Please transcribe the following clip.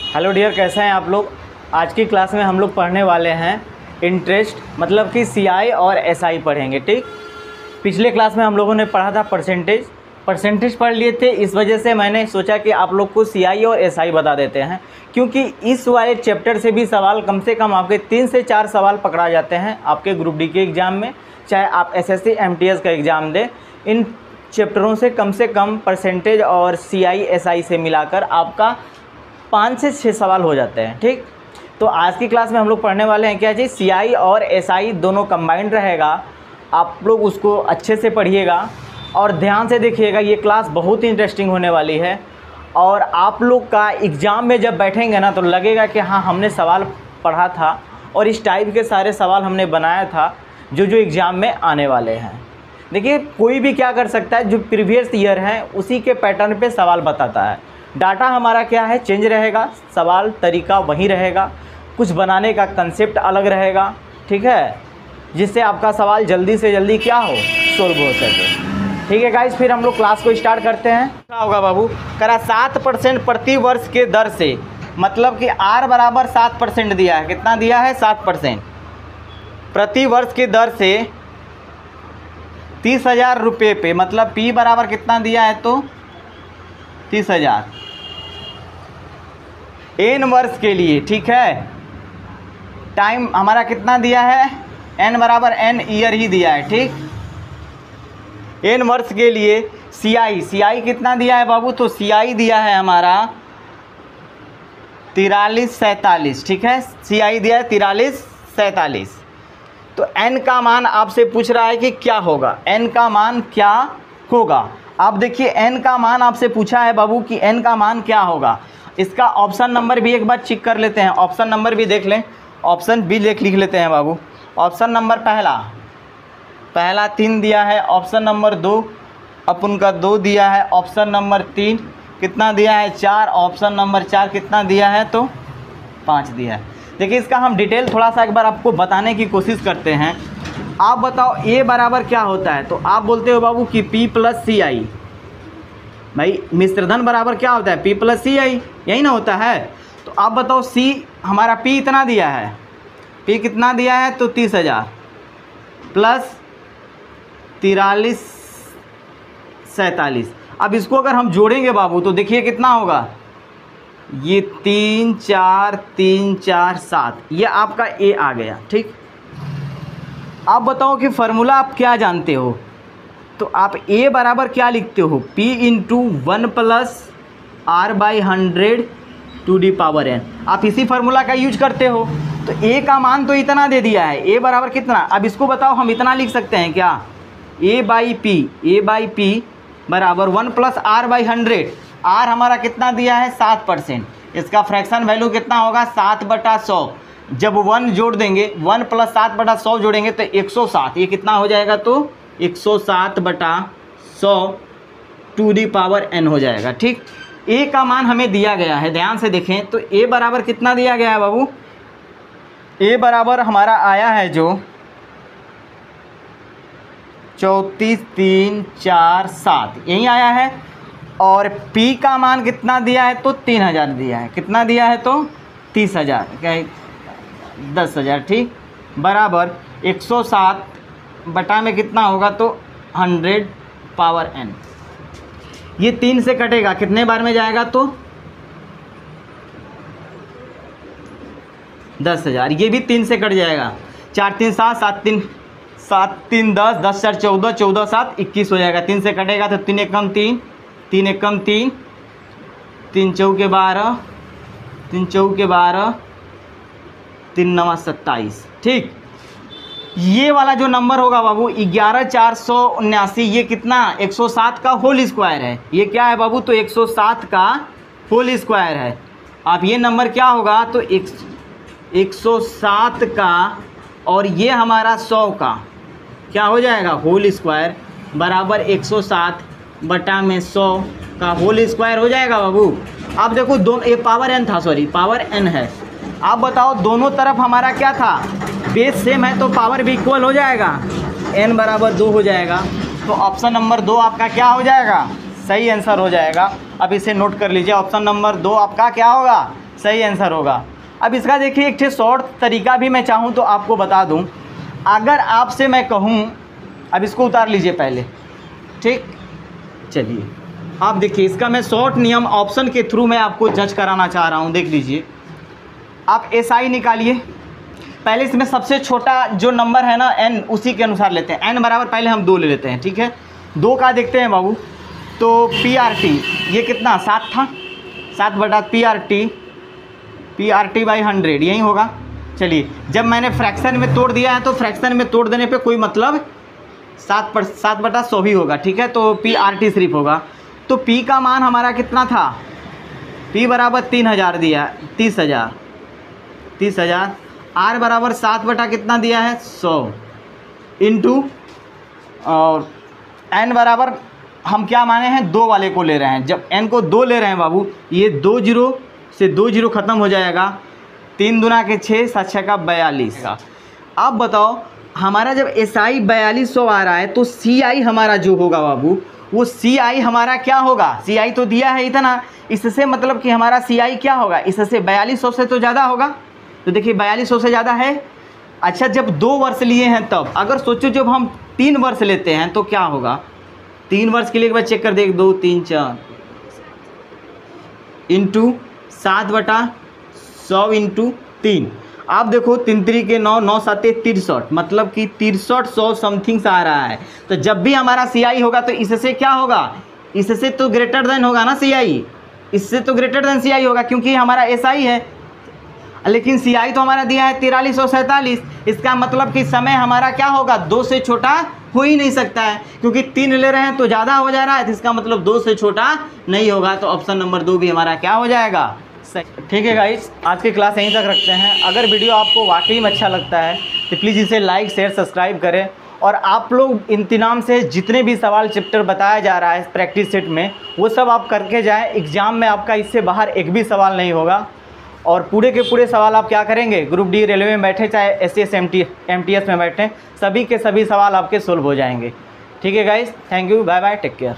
Hello dear, कैसे हैं आप लोग। आज की क्लास में हम लोग पढ़ने वाले हैं इंटरेस्ट, मतलब कि सीआई और एसआई पढ़ेंगे। ठीक, पिछले क्लास में हम लोगों ने पढ़ा था परसेंटेज पढ़ लिए थे। इस वजह से मैंने सोचा कि आप लोग को सीआई और एसआई बता देते हैं, क्योंकि इस वाले चैप्टर से भी सवाल कम से कम आपके 3 से 4 सवाल पकड़ा जाते हैं आपके ग्रुप डी के एग्ज़ाम में, चाहे आप एसएससी एमटीएस का एग्ज़ाम दें। इन चैप्टरों से कम परसेंटेज और सीआई एसआई से मिलाकर आपका 5 से 6 सवाल हो जाते हैं। ठीक, तो आज की क्लास में हम लोग पढ़ने वाले हैं क्या जी, सीआई और एसआई दोनों कंबाइंड रहेगा। आप लोग उसको अच्छे से पढ़िएगा और ध्यान से देखिएगा, ये क्लास बहुत ही इंटरेस्टिंग होने वाली है। और आप लोग का एग्ज़ाम में जब बैठेंगे ना तो लगेगा कि हाँ, हमने सवाल पढ़ा था और इस टाइप के सारे सवाल हमने बनाया था जो एग्ज़ाम में आने वाले हैं। देखिए, कोई भी क्या कर सकता है, जो प्रीवियस ईयर है उसी के पैटर्न पे सवाल बताता है। डाटा हमारा क्या है, चेंज रहेगा, सवाल तरीका वही रहेगा, कुछ बनाने का कंसेप्ट अलग रहेगा। ठीक है, जिससे आपका सवाल जल्दी से जल्दी क्या हो, सोल्व हो सके। ठीक है गाइस, फिर हम लोग क्लास को स्टार्ट करते हैं। क्या होगा बाबू, करा 7% प्रति वर्ष के दर से, मतलब कि R बराबर 7% दिया है। कितना दिया है? 7% प्रति वर्ष के दर से 30,000 रुपये पे, मतलब P बराबर कितना दिया है तो 30,000 N वर्ष के लिए। ठीक है, टाइम हमारा कितना दिया है, N बराबर N ईयर ही दिया है। ठीक, N वर्ष के लिए CI कितना दिया है बाबू, तो CI दिया है हमारा 4347। ठीक है, CI दिया है 4347। तो N का मान आपसे पूछ रहा है कि क्या होगा, N का मान क्या होगा। आप देखिए, N का मान आपसे पूछा है बाबू कि N का मान क्या होगा। इसका ऑप्शन नंबर भी एक बार चेक कर लेते हैं, ऑप्शन नंबर भी देख लें, ऑप्शन भी लिख लेते हैं बाबू। ऑप्शन नंबर पहला 3 दिया है, ऑप्शन नंबर 2 अपन का 2 दिया है, ऑप्शन नंबर 3 कितना दिया है 4, ऑप्शन नंबर 4 कितना दिया है तो 5 दिया है। देखिए, इसका हम डिटेल थोड़ा सा एक बार आपको बताने की कोशिश करते हैं। आप बताओ A बराबर क्या होता है, तो आप बोलते हो बाबू कि P प्लस CI। भाई, मिश्रधन बराबर क्या होता है, P प्लस CI, यही ना होता है। तो आप बताओ C हमारा P इतना दिया है, P कितना दिया है तो 30,000 प्लस 4347। अब इसको अगर हम जोड़ेंगे बाबू तो देखिए कितना होगा, ये 3 4 3 4 7, ये आपका A आ गया। ठीक, आप बताओ कि फार्मूला आप क्या जानते हो, तो आप A बराबर क्या लिखते हो, P into 1 plus R/100 to the power N। आप इसी फार्मूला का यूज करते हो। तो A का मान तो इतना दे दिया है, A बराबर कितना। अब इसको बताओ, हम इतना लिख सकते हैं क्या, A बाई P बराबर 1 प्लस R/100। R हमारा कितना दिया है 7%, इसका फ्रैक्शन वैल्यू कितना होगा 7/100। जब 1 जोड़ देंगे, 1 प्लस 7/100 जोड़ेंगे तो 107, ये कितना हो जाएगा तो 107/100 टू दी पावर N हो जाएगा। ठीक, A का मान हमें दिया गया है, ध्यान से देखें तो A बराबर कितना दिया गया है बाबू, A बराबर हमारा आया है जो 34,347 यही आया है। और P का मान कितना दिया है तो 3,000 दिया है। कितना दिया है तो 30,000, क्या 10,000। ठीक, बराबर 107 बटा में कितना होगा तो 100 पावर N। ये 3 से कटेगा, कितने बार में जाएगा तो 10,000। ये भी 3 से कट जाएगा, 4 3 7 7 3 7 3 10 10 4 14 14 7 21 हो जाएगा। 3 से कटेगा तो 3 एकम 3 3 एकम 3 3 चौके 12 3 चौके 12 3 9 27। ठीक, ये वाला जो नंबर होगा बाबू 11,479, ये कितना 107 का होल स्क्वायर है। ये क्या है बाबू, तो 107 का होल स्क्वायर है। अब ये नंबर क्या होगा तो 107 का, और ये हमारा 100 का क्या हो जाएगा होल स्क्वायर बराबर 107 बटा में 100 का होल स्क्वायर हो जाएगा बाबू। अब देखो, दोनों, ये पावर N था, सॉरी पावर N है। आप बताओ, दोनों तरफ हमारा क्या था, बेस सेम है तो पावर भी इक्वल हो जाएगा, N बराबर 2 हो जाएगा। तो ऑप्शन नंबर 2 आपका क्या हो जाएगा, सही आंसर हो जाएगा। अब इसे नोट कर लीजिए, ऑप्शन नंबर 2 आपका क्या होगा, सही आंसर होगा। अब इसका देखिए एक शॉर्ट तरीका भी मैं चाहूँ तो आपको बता दूँ। अगर आपसे मैं कहूँ, अब इसको उतार लीजिए पहले, ठीक। चलिए आप देखिए, इसका मैं शॉर्ट नियम ऑप्शन के थ्रू मैं आपको जज कराना चाह रहा हूँ। देख लीजिए, आप SI निकालिए। पहले इसमें सबसे छोटा जो नंबर है ना n, उसी के अनुसार लेते हैं। n बराबर पहले हम 2 ले लेते हैं, ठीक है। 2 का देखते हैं बाबू, तो PRT ये कितना 7 था, 7 बटा PRT बाई 100 यही होगा। चलिए, जब मैंने फ्रैक्शन में तोड़ दिया है तो फ्रैक्शन में तोड़ देने पे कोई मतलब 7 बटा 100 ही होगा, ठीक है। तो PRT सिर्फ होगा। तो P का मान हमारा कितना था, P बराबर 3000 दिया, 30,000 R बराबर 7 बटा कितना दिया है 100 इंटू, और N बराबर हम क्या माने हैं 2 वाले को ले रहे हैं। जब N को 2 ले रहे हैं बाबू, ये 2 0 से 2 0 ख़त्म हो जाएगा। 3 दूना के 6, 7 6 का 42 का। अब बताओ, हमारा जब SI 4200 आ रहा है तो CI हमारा जो होगा बाबू, वो CI हमारा क्या होगा, CI तो दिया है इतना, इससे मतलब कि हमारा CI क्या होगा, इससे 4200 से तो ज़्यादा होगा। तो देखिए 4200 से ज़्यादा है। अच्छा, जब 2 वर्ष लिए हैं तब, अगर सोचो जब हम 3 वर्ष लेते हैं तो क्या होगा। 3 वर्ष के लिए एक बार चेक कर दे, 2 3 4 इंटू 7 बटा 100 इंटू 3। आप देखो 3 3 के 9, 9 7 63, मतलब कि 6300 समथिंग से आ रहा है। तो जब भी हमारा CI होगा तो इससे क्या होगा, इससे तो ग्रेटर देन होगा ना CI, इससे तो ग्रेटर देन CI होगा क्योंकि हमारा SI है। लेकिन CI तो हमारा दिया है 4347, इसका मतलब कि समय हमारा क्या होगा, 2 से छोटा हो ही नहीं सकता है, क्योंकि 3 ले रहे हैं तो ज़्यादा हो जा रहा है, तो इसका मतलब 2 से छोटा नहीं होगा। तो ऑप्शन नंबर 2 भी हमारा क्या हो जाएगा, ठीक है गाइस। आज की क्लास यहीं तक रखते हैं। अगर वीडियो आपको वाकई में अच्छा लगता है तो प्लीज़ इसे लाइक शेयर सब्सक्राइब करें, और आप लोग इंतजाम से जितने भी सवाल चैप्टर बताया जा रहा है प्रैक्टिस सेट में, वो सब आप करके जाएं। एग्ज़ाम में आपका इससे बाहर एक भी सवाल नहीं होगा, और पूरे के पूरे सवाल आप क्या करेंगे, ग्रुप डी रेलवे में बैठे चाहे SCS MTS में बैठे, सभी के सभी सवाल आपके सोल्व हो जाएंगे। ठीक है guys, thank you, bye bye, take care.